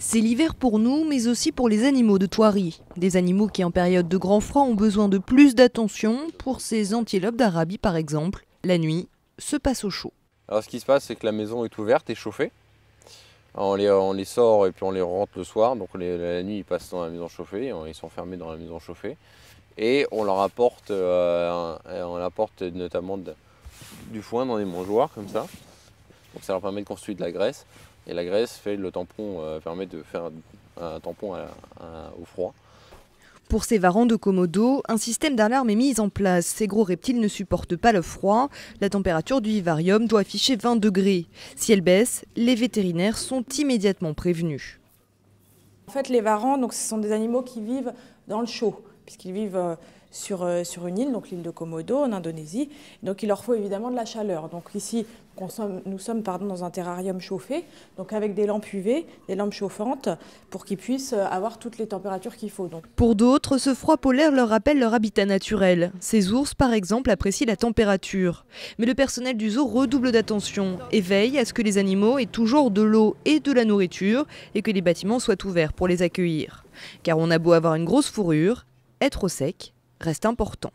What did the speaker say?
C'est l'hiver pour nous, mais aussi pour les animaux de Thoiry. Des animaux qui, en période de grand froid, ont besoin de plus d'attention. Pour ces antilopes d'Arabie, par exemple, la nuit se passe au chaud. Alors ce qui se passe, c'est que la maison est ouverte et chauffée. On les sort et puis on les rentre le soir. Donc la nuit, ils passent dans la maison chauffée, ils sont fermés dans la maison chauffée. Et on leur apporte, notamment du foin dans des mangeoires comme ça. Donc ça leur permet de construire de la graisse. Et la graisse fait le tampon, permet de faire un tampon au froid. Pour ces varans de Komodo, un système d'alarme est mis en place. Ces gros reptiles ne supportent pas le froid. La température du vivarium doit afficher 20 degrés. Si elle baisse, les vétérinaires sont immédiatement prévenus. En fait, les varans, donc, ce sont des animaux qui vivent dans le chaud, puisqu'ils vivent sur une île, donc l'île de Komodo, en Indonésie. Donc il leur faut évidemment de la chaleur. Donc ici, nous sommes dans un terrarium chauffé, donc avec des lampes UV, des lampes chauffantes, pour qu'ils puissent avoir toutes les températures qu'il faut. Pour d'autres, ce froid polaire leur rappelle leur habitat naturel. Ces ours, par exemple, apprécient la température. Mais le personnel du zoo redouble d'attention et veille à ce que les animaux aient toujours de l'eau et de la nourriture et que les bâtiments soient ouverts pour les accueillir. Car on a beau avoir une grosse fourrure, être au sec reste important.